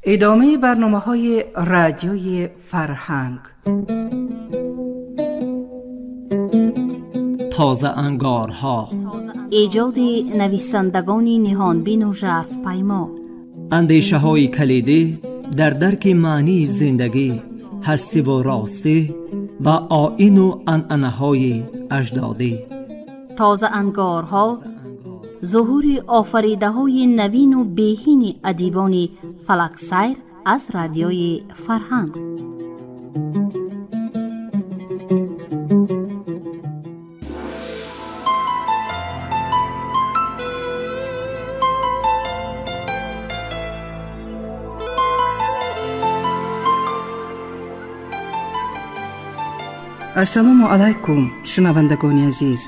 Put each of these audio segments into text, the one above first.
ادامه برنامه‌های رادیوی فرهنگ. تازه انگارها، ایجاد نویسندگان نهانبین و ژرف پیما، اندیشه های کلیدی در درک معنی زندگی، هستی و راستی و آیین و عنعنه های اجدادی. تازه انگارها، ظهور آفریده های نوین و بهین ادیبان فلک سیر از رادیوی فرهنگ. السلام علیکم شنوندگان عزیز.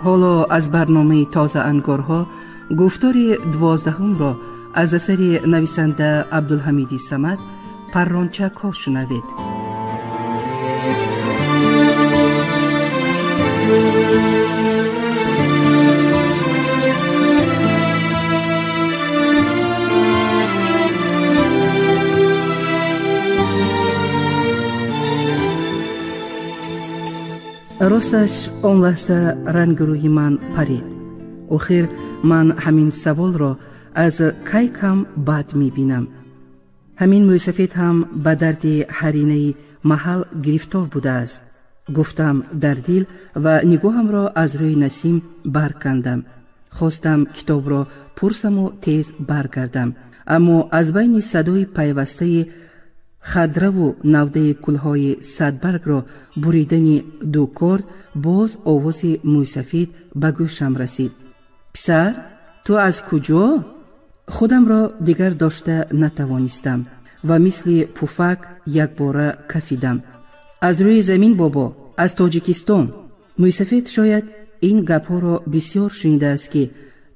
حالا از برنامه تازه انگارها گفتار 12 را از اثر نویسنده عبدالحمید صمد پرانچک ها شنوید. راستش آن لحظه رنگ روی من پرید. آخر من همین سوال را از کی کم بد می بینم. همین موسفید هم به درد حرینه محل گرفتار بوده است. گفتم در دل و نگاهم را از روی نسیم برکندم. خواستم کتاب را پرسم و تیز برگردم، اما از بین صدای پیوسته خضره و نوده کلهای صدبرگ را بریدن دو کرد باز آواز موسفید به گوشم رسید. پسر، تو از کجا؟ خودم را دیگر داشته نتوانستم و مثل پفک یک باره کفیدم. از روی زمین بابا، از تاجیکستان. موسفید شاید این گپ‌ها را بسیار شنیده است که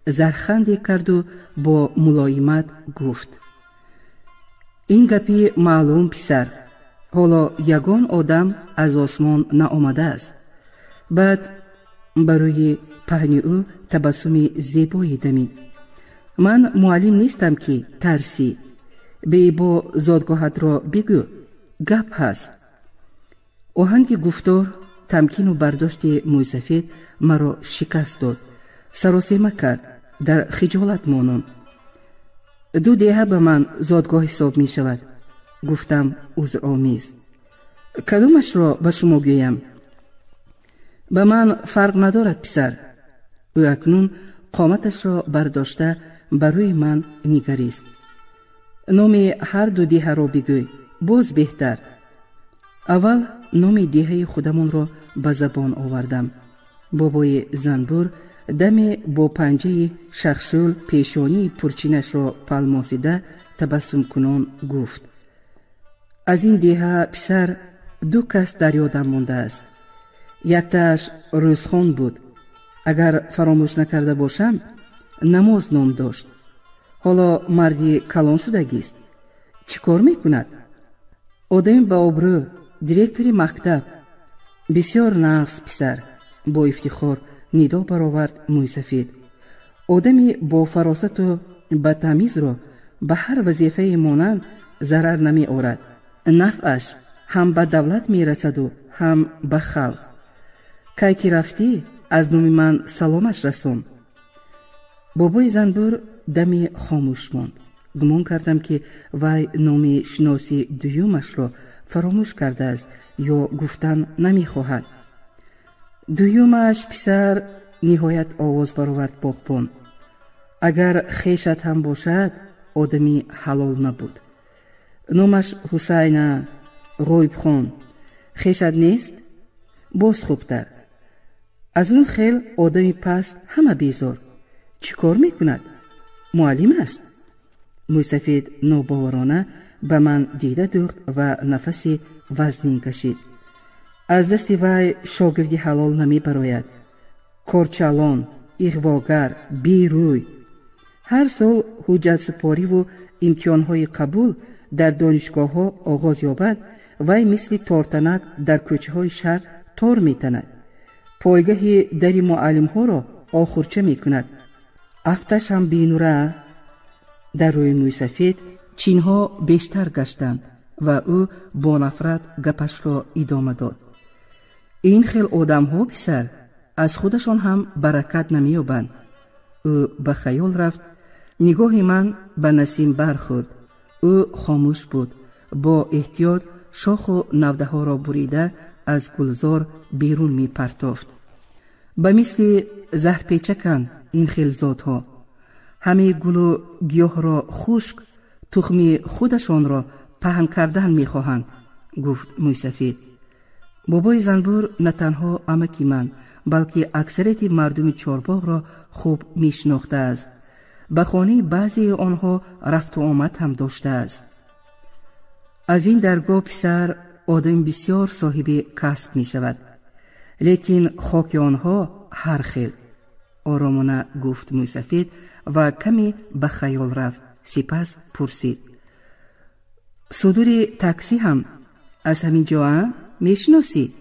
زرخنده کرد و با ملایمت گفت: این گپی معلوم پسر، حالا یگان آدم از آسمان نآمده است. بعد برای پهنی او تبسم زیبایی دمید. من معلم نیستم که ترسی. به با زادگاهت را بگو، گپ هست. آهنگ گفتار تمکین و برداشت موسفید مرا شکست داد. سراسیمه کرد، در خجالت مانم. 2 دهه به من زادگاه حساب می شود. گفتم عذرآمیز. کدامش را به شما گویم؟ به من فرق ندارد پسر. او اکنون قامتش را برداشته بروی من نگریست. نام هر 2 دهه را بگوی، باز بهتر. اول نام دهه خودمان را به زبان آوردم. بابای زنبور دم با پنجه شخشول پیشانی پرچینش را پلماسیده تبسم کنان گفت: از این دهه پسر 2 کس در یادم مانده است. یکتاش روزخان بود. اگر فراموش نکرده باشم نماز نام داشت. حالا مردی کلان شدگیست. چی کار میکند؟ آدم با آبرو، دیرکتری مکتب. بسیار نقص پسر. با افتخار ندا برآورد موسفید. آدمی با فراست و بدتمیز را به هر وظیفه مانند ضرر نمی آورد. نفعش هم به دولت می رسد و هم به خلق. کی که رفتی از نام من سلامش رسون. بابای زنبور دمی خاموش ماند. گمان کردم که وی نام شناسی دویومش را فراموش کرده است یا گفتن نمی خواهد. دویومش پسر، نهایت آواز برآورد باغبان. اگر خیشت هم باشد آدمی حلال نبود. نامش حسین غیب خان. خیشت نیست؟ باز خوبتر. از اون خیل آدمی پست همه بیزار. چی کار میکند؟ معلم است. موسفید ناباورانه به من دیده دوخت و نفسی وزنین کشید. از دست وی شاگردی حلال نمی براید. کارچالان، اغواگر، بیروی. هر سال حجت سپاری و امتحانهای قبول در دانشگاه ها آغاز یابد، وی مثل تارتنک در کوچه های شهر تار می تند. پایگاه دری معلم ها را آخرچه می کند. افتش هم بینوره. در روی موی سفید چینها بیشتر گشتند و او با نفرت گپش را ادامه داد. این خیل آدم ها پسر از خودشان هم برکت نمی‌یابند. او به خیال رفت. نگاه من به نسیم برخورد. او خاموش بود. با احتیاط شاخ و نوده ها را بریده از گلزار بیرون می پرتافت. به مثل زهرپیچکند این خیلزات ها. همه گل و گیاه را خشک تخم خودشان را پهن کردن می خواهند، گفت موسفید. بابای زنبور نه تنها عمکی من بلکه اکثریت مردم چارباغ را خوب می شناخته است. به خانه بعضی آنها رفت و آمد هم داشته است. از این درگاه پسر آدم بسیار صاحب کسب می شود، لیکن خاک آنها هر خیل. آرامانه گفت موسفید و کمی به خیال رفت. سپس پرسید: صدور تاکسی هم از همین جا می شناسی؟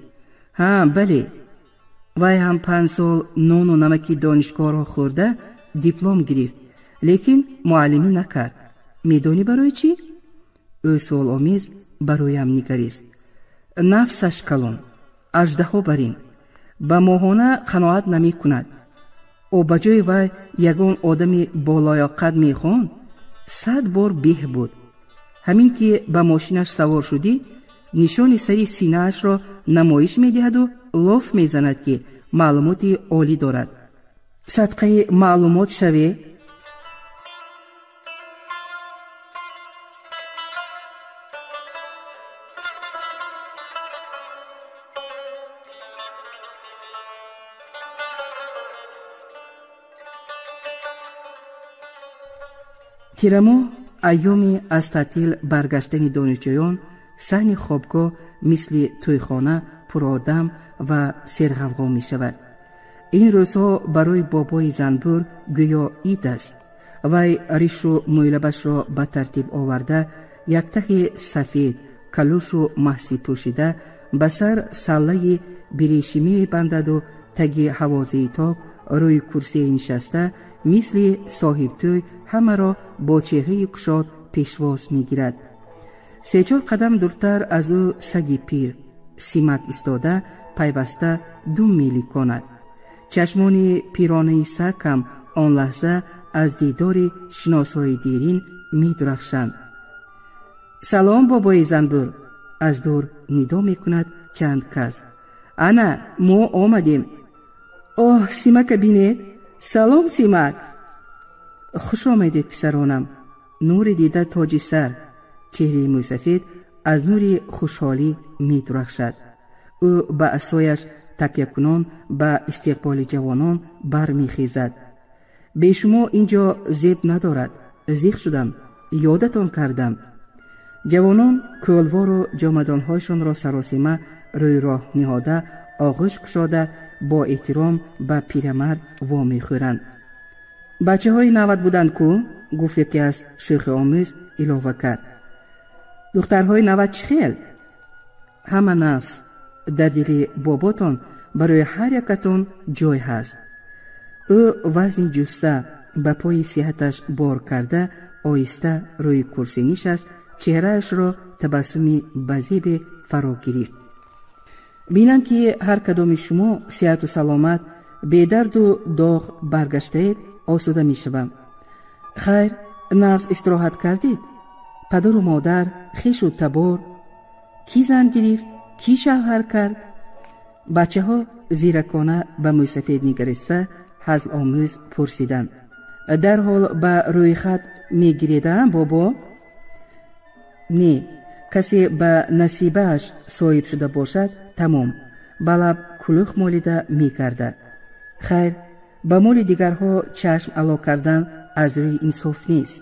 ها بله. وی هم 5 سال نان و نمکی دانشگاه را خورده دیپلم گرفت، لیکن معلمی نکرد. میدانی برای چی؟ او سوال آمیز برایم نگریست. نفسش کلان، اژدها برین، به ماهانه قناعت نمی کند. او بجای وی یگان آدم بالایقت می خواند 100 بار به بود. همین که به ماشینش سوار شدی نشان سری سینه‌اش را نمایش می دهد و لاف می زند که معلومات عالی دارد. صدقه معلومات شوی. تیرماه ایامی از تعطیل برگشتن دانشجویان صحن خوابگاه مثل تویخانه پر آدم و سرغوغا می شود. این روزها برای بابای زنبور گویا عید است. وی ریش و مویلبش را به ترتیب آورده، یک ته سفید کلوش و محسی پوشیده، به سر سله بریشمی بندد و تگ حوازه تاک روی کرسی نشسته مثل صاحب توی همه را با چهره کشاد پیشواز می گیرد. 3-4 قدم دورتر از او سگی پیر سیمک استاده پیوسته دم میلی کند. چشمان پیرانه سگ هم آن لحظه از دیدار شناسای دیرین می درخشند. سلام بابای زنبور، از دور ندا می کند چند کس. انا ما آمدیم. اوه سیمک بینید. سلام سیمک. خوش آمدید پسرانم. نور دیده تاج سر. چهره موسفید از نور خوشحالی می درخشد. او به عصایش تکیه کنان به استقبال جوانان برمی خیزد. به شما اینجا زیب ندارد. زیخ شدم. یادتان کردم. جوانان کولوار و جامدانهایشان را سراسیمه روی راه نهاده آغوش کشاده با احترام به پیرمرد وامی خورند. بچه های 90 بودند کو؟ گفت یکی از شوخ آموز علاوه کرد. دخترهای 90 چی خیل؟ همه نفس. در دل باباتان برای هر یکتان جای هست. او وزن جسته به پای صحتش بار کرده آیسته روی کرسی نشست. چهرهش را تبسمی بزیب فرا گرفت. بینم که هر کدام شما صحت و سلامت به درد و داغ برگشتید آسوده می شوم. خیر نفس استراحت کردید؟ پدر و مادر، خویش و تبار، کی زن گرفت؟ کی شوهر کرد؟ بچه ها زیرکانه به موسفید نگریسته هزل آموز پرسیدند. در حال به روی خط می گریدن بابا؟ نه، کسی به نصیبش صاحب شده باشد تمام بلب کلوخ مالیده می کرده. خیر به مال دیگرها چشم علا کردن از روی انصاف نیست.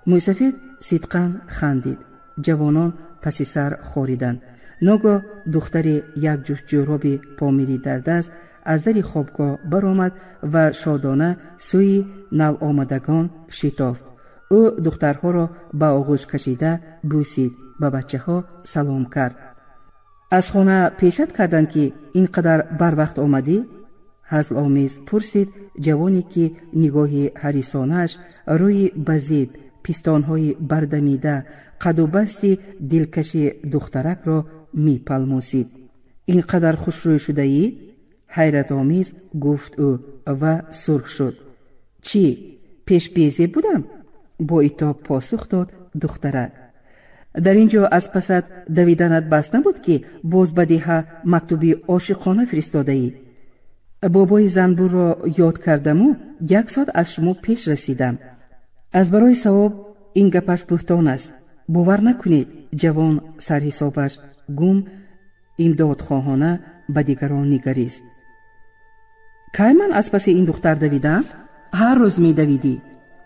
موسفید صدقاً خندید. جوانان پس سر خوریدند. ناگاه دختر یک جفت جوراب پامیری در دست از در خوابگاه برآمد و شادانه سوی نو آمدگان شتافت. او دخترها را به آغوش کشیده بوسید. به بچه ها سلام کرد. از خانه پیشت کردند که اینقدر بر وقت آمدی؟ هزل آمیز پرسید جوانی که نگاه حریصانش روی بزید پیستانهای بردمیده، قد و بست دلکش دخترک را می پلموسید. اینقدر خوشروی شده ای؟ حیرت آمیز گفت او و سرخ شد. چی؟ پیش بیزه بودم؟ با ایتاب پاسخ داد دخترک. در اینجا از پست دویدنت بس نبود که باز بدیها مکتوبی عاشقانه فرستاده ای؟ بابای زنبور را یاد کردم و 1 ساعت از شما پیش رسیدم. از برای ثواب این گپش بهتان است. باور نکنید. جوان سرحسابش گم امدادخواهانه به دیگران نگریست. کی من از پس این دختر دویدم؟ هر روز می دویدی.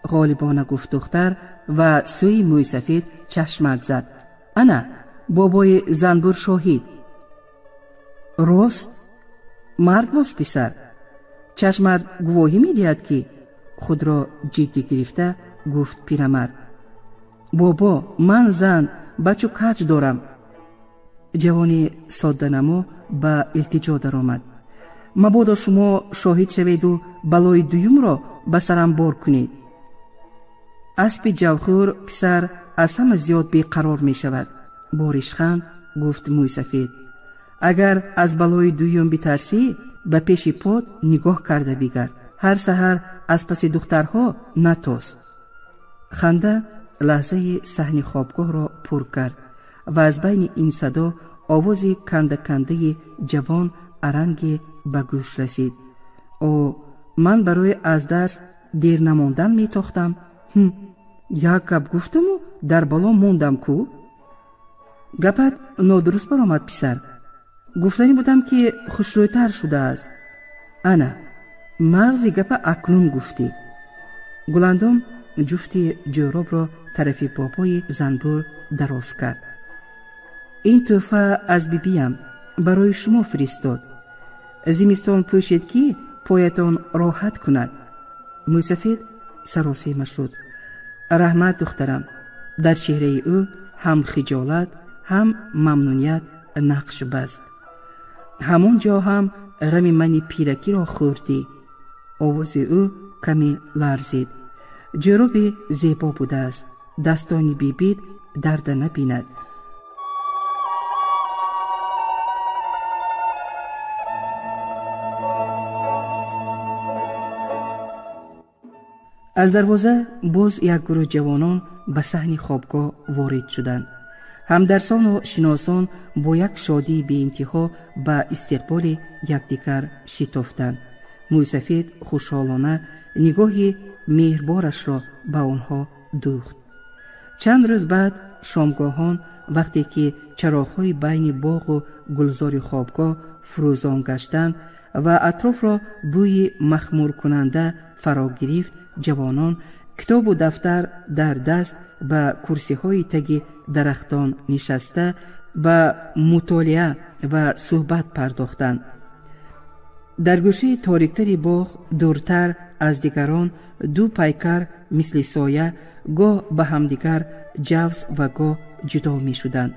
غالبانه گفت دختر و سوی موی سفید چشمک زد. انا بابای زنبور شاهید. راست؟ مرد باش پسر. چشمت گواهی می دهد که خود را جدی گرفته گفت پیرمرد. بابا من زن بچه کچ دارم. جوانی ساده نما به التجا در آمد. مبادا شما شاهد شوید و بلای دویم را به سرم بار کنید. اسب جوخور پسر از همه زیاد بیقرار می شود. بارشخند گفت موی سفید. اگر از بلای دویم بترسی به پیش پاد نگاه کرده بگرد. هر سحر از پس دخترها نتاز. خنده لحظه صحن خوابگاه را پر کرد و از بین این صدا آواز کنده کنده جوان ارنگ به گوش رسید. او من برای از درس دیر نماندن می تاختم. یک گپ گفتم و در بالا موندم کو؟ گپت نادرست برآمد پسر. گفتنی بودم که خوشرویتر شده است. انا مغزی گپ اکنون گفتی. گلندام جفتی جوراب را طرف بابای زنبور دراز کرد. این تحفه از بیبیم برای شما فرستاد. زمستان پوشید که پایتان راحت کند. موی سفید سراسیمه شد. رحمت دخترم. در چهره او هم خجالت هم ممنونیت نقش بست. همون جا هم غم من پیرکی را خوردی. آواز او کمی لرزید. جوراب زیبا بوده است. دستانی بیبید درد نبیند. از دروازه باز یک گروه جوانان به صحن خوابگاه وارد شدند. همدرسان و شناسان با یک شادی بی انتها به استقبال یکدیگر شتافتند. موی سفید خوشحالانه نگاهی مهربارش را به آنها دوخت. چند روز بعد شامگاهان وقتی که چراغ‌های بین باغ و گلزار خوابگاه فروزان گشتند و اطراف را بوی مخمور کننده فرا گرفت، جوانان کتاب و دفتر در دست به کرسی‌های تگ درختان نشسته به مطالعه و صحبت پرداختند. در گوشه تاریکتر باغ دورتر از دیگران 2 پیکر مثل سایه گاه به همدیگر جوز و گاه جدا می شدند.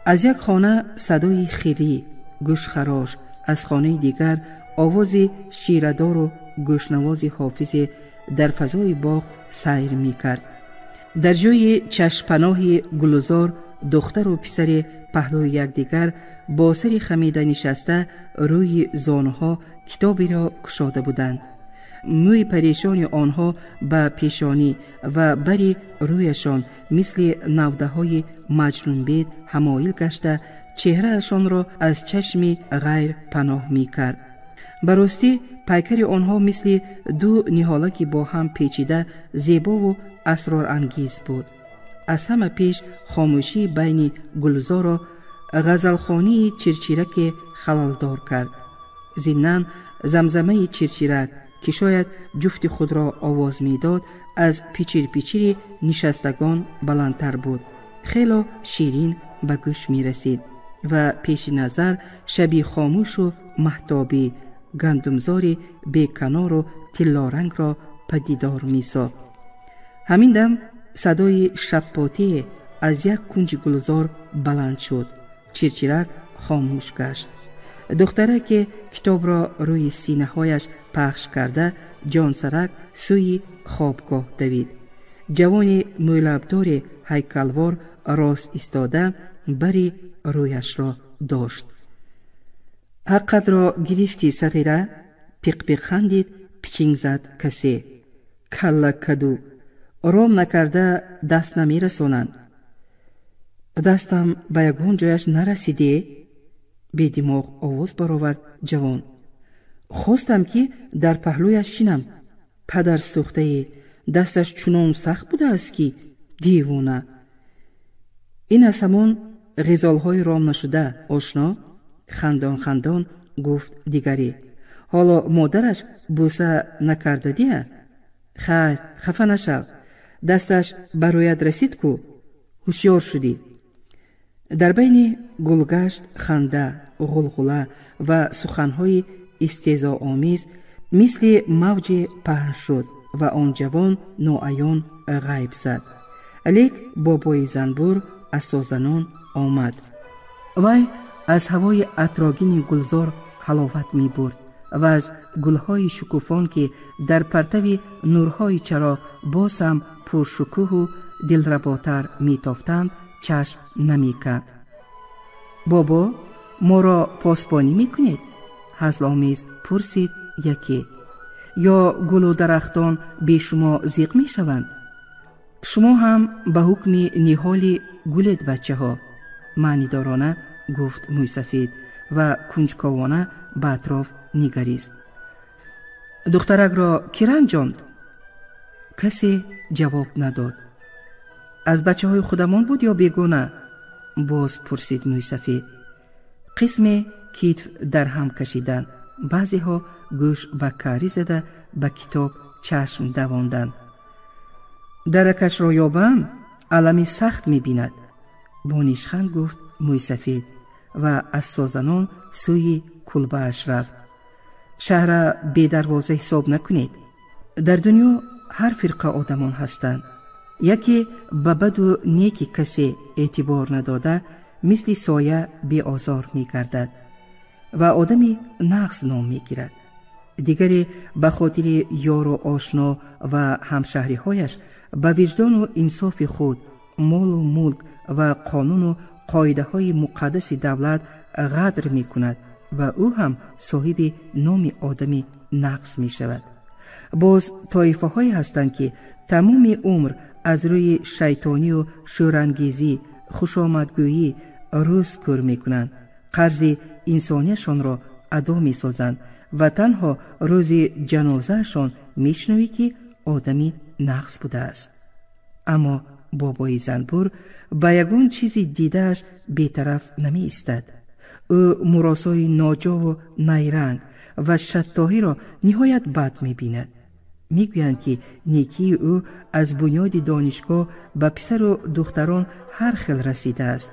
از یک خانه صدای خیری گوشخراش، از خانه دیگر آواز شیردار و گوشنواز حافظ در فضای باغ سیر می کرد. در جای چشمپناه گلزار دختر و پسر پهلوی یکدیگر با سر خمیده نشسته روی زانوها کتابی را گشاده بودند. موی پریشان آنها به پیشانی و بری رویشان مثل نوده های مجنون بید همایل گشته چهرهشان را از چشم غیر پناه می کرد. براستی پیکر آنها مثل 2 نهالک با هم پیچیده زیبا و اسرار انگیز بود. از همه پیش خاموشی بین گلزار و غزلخوانی چرچیرک خلالدار کرد. ضمناً زمزمه چرچیرک که شاید جفت خود را آواز میداد از پیچیر پیچیر نشستگان بلندتر بود. خیلی شیرین به گوش می رسید و پیش نظر شبی خاموش و مهتابی گندمزاری بیکنار و تلارنگ را پدیدار می ساخت. همین دم صدای شپاتی از یک کنج گلزار بلند شد. چرچیرک خاموش گشت. دختره که کتاب را روی سینه هایش پخش کرده جان سرک سوی خوابگاه دوید. جوانی مویلبدار هیکلوار راست ایستاده بری رویش را داشت. حقت را گرفتی صغیره؟ پیق پیق خندید. پیچینگ زد کسی. کلا کدو، رام نکرده دست نمی رسونند. دستم به یگون جایش نرسیده؟ بی دماغ آواز برآورد جوان. خواستم که در پهلویش شینم. پدر سوخته دستش چنان سخت بوده است که دیوانه. این از همان غزالهای رام نشده آشنا؟ خندان خندان گفت دیگری. حالا مادرش بوسه نکرده دیه؟ خیر خفه نشو، دستش برایت رسید کو، هوشیار شدی. در بین گلگشت خنده، غلغله و سخنهای استهزاآمیز مثل موج پهن شد و آن جوان ناعیان غیب زد. لیک بابای زنبور از سازنان آمد. وی از هوای عطرآگین گلزار حلاوت می برد و از گلهای شکوفان که در پرتو نورهای چراغ باز هم پرشکوه و دلرباتر می تافتند چشم نمی کرد. بابا ما را پاسبانی می کنید؟ هزل‌آمیز پرسید یکی. یا گل و درختان به شما زیغ می شوند؟ شما هم به حکم نهال گلید بچه ها، معنی دارانه گفت مویسفید و کنجکاوانه به اطراف نگریست. دخترک را کی رنجاند؟ کسی جواب نداد. از بچه های خودمان بود یا بیگانه؟ باز پرسید مویسفید. قسم کتف در هم کشیدن، بعضی ها گوش به کاری زده به کتاب چشم دواندن. درکش را یابم علمی سخت می بیند. با نیشخند گفت مویسفید و از سازنان سوی کلبه اش رفت. شهر بی دروازه حساب نکنید. در دنیا هر فرقه آدمان هستند. یکی به بد و نیکی کسی اعتبار نداده مثل سایه بی آزار می گردد و آدمی نقص نام می گیرد. دیگری به خاطر یار و آشنا و همشهری هایش به وجدان و انصاف خود مال و ملک و قانون و قاعده های مقدس دولت غدر می کند و او هم صاحب نام آدمی نقص می شود. باز طایفه هایی هستند که تمام عمر از روی شیطانی و شورانگیزی خوشامدگویی روز کور می کنند. قرض انسانیشان را ادا می سازند و تنها روز جنازه شان می شنوی که آدمی نقص بوده است. اما بابای زنبور به یگون چیزی دیدهش بیطرف نمی ایستد. او مراسای ناجا و نیرنگ و شتاهی را نهایت بد می بیند. می گویند که نیکی او از بنیاد دانشگاه به پسر و دختران هر خیل رسیده است.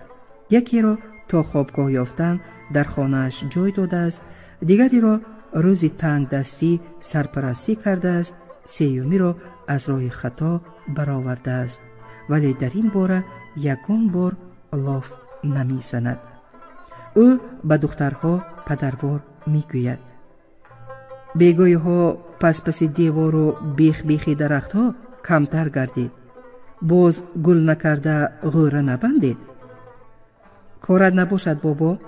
یکی را تا خوابگاه یافتن در خانهش جای داده است، دیگری را روزی تنگ دستی سرپرستی کرده است، سیومی را از راه خطا برآورده است، ولی در این باره یگان بار لاف نمی زند. او به دخترها پدروار می گوید بیگای ها پس دیوار و بیخی درخت ها کمتر گردید، باز گل نکرده غوره نبندید. کارت نباشد بابا،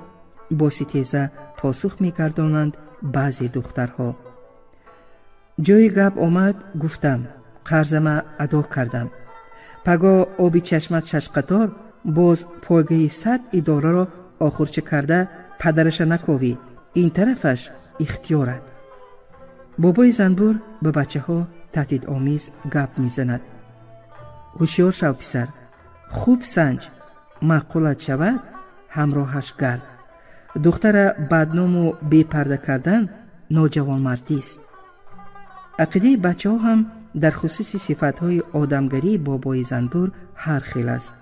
با ستیزه پاسخ می گردانند بعضی دخترها. جای گپ آمد گفتم قرضم ادا کردم. پگاه آبی چشمت ششقطار باز پایگاه 100 اداره را آخرچه کرده پدرش نکاوی، این طرفش اختیارت. بابای زنبور به بچه ها تهدید آمیز گپ می زند. هوشیار شو پسر، خوب سنج، معقولت شود همراهش گرد. دختر بدنام و بی پرده کردن ناجوان مردی است. عقیده بچه ها هم در خصوص صفتهای آدمگری بابای زنبور هر خیل است.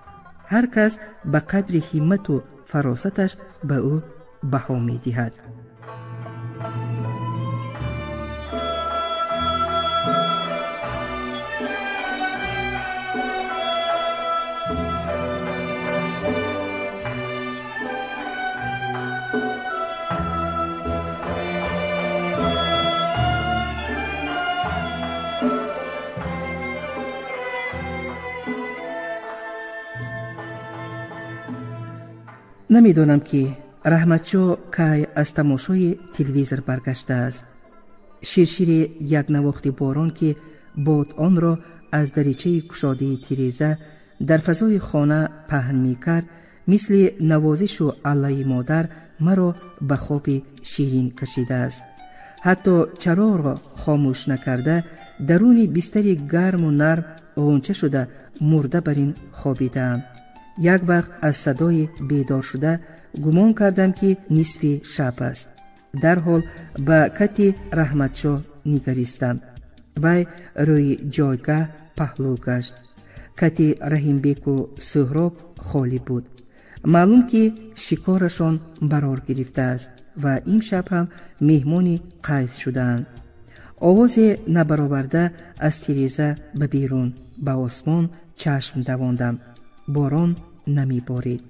هر کس به قدر همت و فراستش به او بها می دهد. نمیدانم که رحمتشاه کی از تماشای تلویزیون برگشته است. شیر یک نواخت باران که باد آن را از دریچه گشاده تیریزه در فضای خانه پهن می کرد، مثل نوازش و علای مادر مرا به خواب شیرین کشیده است. حتی چراغ را خاموش نکرده درون بستری گرم و نرم غنچه شده مرده بر این خوابیدم. یک وقت از صدای بیدار شده گمان کردم که نصف شب است. در حال به کت رحمتشاه نگریستم. وی روی جایگاه پهلو گشت. کت رحیم بیک و سهراب خالی بود. معلوم که شکارشان برار گرفته است و این شب هم مهمان قیس شدند. آواز نبرآورده از تیریزه به بیرون به آسمان چشم دواندم. باران نمی بارید.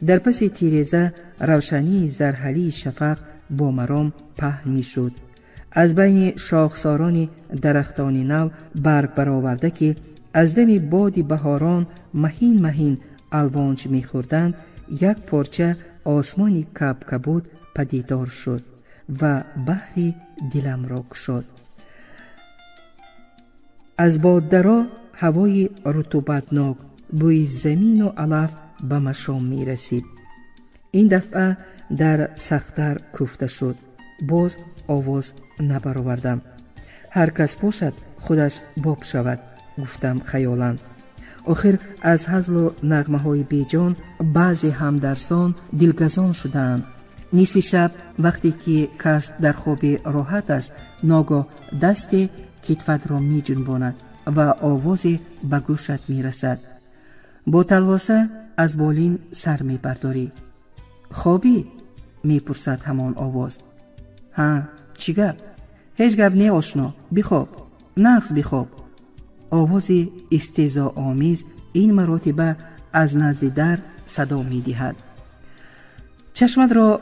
در پس تیریزه روشنی زرحلی شفق با مرام پهن می شد. از بین شاخساران درختان نو برگ برآورده که از دم باد بهاران مهین مهین الوانج می خوردند، یک پارچه آسمانی کبود پدیدار شد و بحری دلم را گشاد. از باد درا هوای رطوبتناک بوی زمین و علف به مشام می رسید. این دفعه در سختر کوفته شد. باز آواز نبرآوردم. هر کس باشد خودش باب شود، گفتم خیالان. آخر از هزل و نغمه های بیجان بعضی همدرسان دلگزان شدند. نصف شب وقتی که کس در خواب راحت است، ناگاه دست کتفت را می جنباند و آوازی به گوشت می رسد. با تلواسه از بالین سر می برداری. خوابی؟ می پرسد همان آواز. ها، چی گپ؟ هیچ گپ نی آشنا، بخواب، نقص بخواب. آواز استهزا آمیز این مراتبه از نزد در صدا می دهد. چشمت را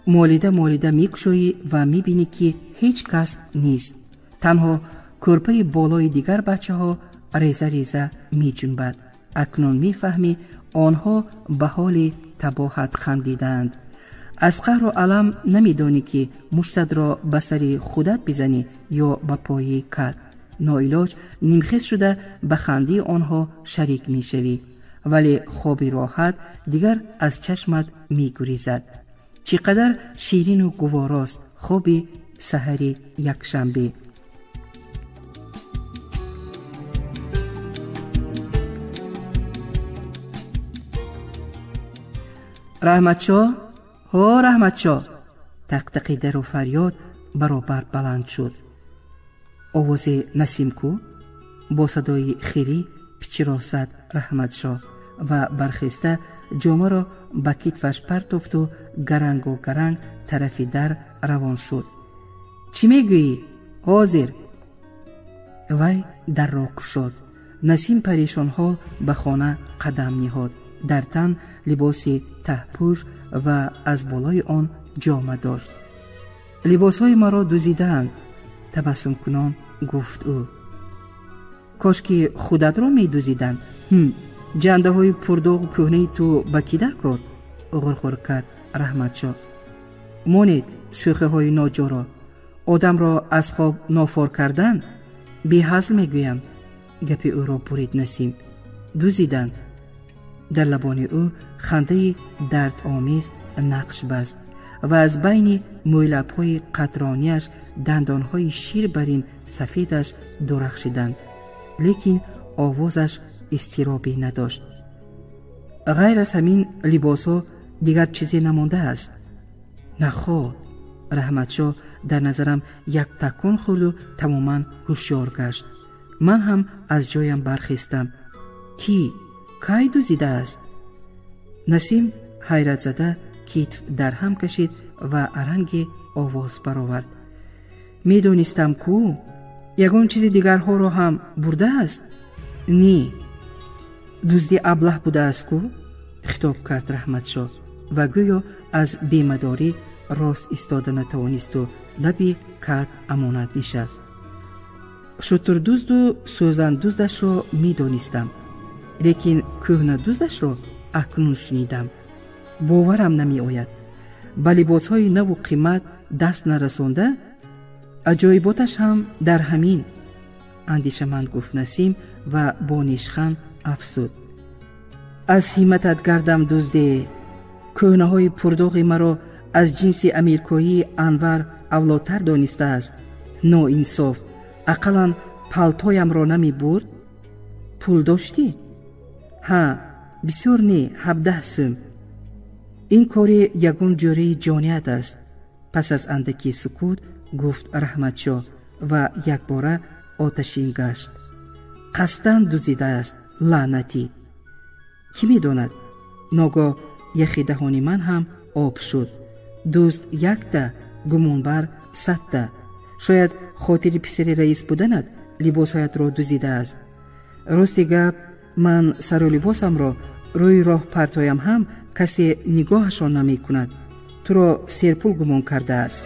مالیده می کشوی و می بینی که هیچ کس نیست. تنها کرپه بالای دیگر بچه ها ریزه ریزه می جنبد. اکنون می فهمی آنها به حال تباهت خندیدند. از قهر و علم نمی دانی که مشتت را به سر خودت بزنی یا به پای کت. ناعلاج نیمخیز شده به خنده آنها شریک می شوی، ولی خوابی راحت دیگر از چشمت می گریزد. چقدر شیرین و گواراست خوابی سحری یک شنبه. رحمتشاه، ها رحمتشاه! تقتقی در و فریاد برابر بلند شد. آواز نسیم کو؟ با صدای خیری پیچراسد رحمتشاه و برخسته جامه را به کتفش پرتافت و گرنگ و گرنگ طرف در روان شد. چی میگویی؟ حاضر! وی در را گشاد. نسیم پریشان حال به خانه قدم نهاد. در تن لباس تهپوش و از بالای آن جامه داشت. لباسهای مرا دزدیدند، تبسم کنان گفت او. کاش که خودت را می دزدیدند. جنده های پرداغ و کهنه تو با کی در کار؟ غرغر کرد رحمتشاه. مانید شوخه های ناجارا، آدم را از خواب نافار کردن. بی حزل می گویم. گپ او را برید نسیم. دزدیدند. در لبان او خنده درد آمیز نقش بست و از بین مویلب‌های قطرانیش دندانهای شیر برین سفیدش درخشیدند، لیکن آوازش استرابی نداشت. غیر از همین لباسا دیگر چیزی نمانده است. نخواه. رحمتشاه در نظرم یک تکان خورد و تماما هوشیار گشت. من هم از جایم برخیستم. کی دزدیده است؟ نسیم حیرت زده کتف در هم کشید و ارنگ آواز برآورد. می دونستم کو یگان چیز دیگرها را هم برده است. نی، دزدی ابله بوده است کو؟ خطاب کرد رحمتشاه و گویا از بیمداری راست ایستاده نتوانست و لبی کت امانت نشست. شتر دزد و سوزن دزدش را می دانستم، لیکن کهنه دزدش را اکنون شنیدم. باورم نمی آید. به لباس‌های نو و قیمت دست نرسانده، عجایباتش هم در همین. اندیشمند گفت نسیم و با نیشخند افزود: از همتت گردم دزده. کهنه های پرداغ مرا از جنس امیرکویی انور اولادتر دانسته است. ناانصاف، اقلا پالتویم را نمی برد؟ پول داشتی؟ ها، بسیار نه، 17 سوم. این کاری یگون جوری جانیت است. پس از اندکی سکوت گفت رحمت شاه و یک باره آتشین گشت: قصداً دزدیده است، لعنتی. کی می داند؟ ناگاه یخی دهان من هم آب شد. دوست 1 ده، گمانبر 100 ده. شاید خاطر پسر رئیس بودند لباسهایت را دزدیده است. راستی گپ، من سر و لباسم را روی راه پرتایم هم کسی نگاهشان نمی کند. تو را سرپول گمان کرده است.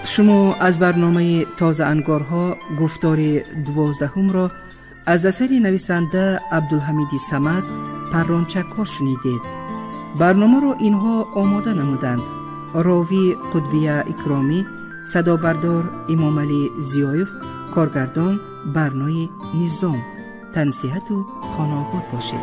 شما از برنامه تازه انگارها گفتار 12 را از اثر نویسنده عبدالحمید صمد پرانچک‌ها شنیدید. برنامه را اینها آماده نمودند: راوی قطبیه اکرامی، صدا بردار امام علی زیایف، کارگردان برنای نظام. تنصیحت و خانه آباد باشید.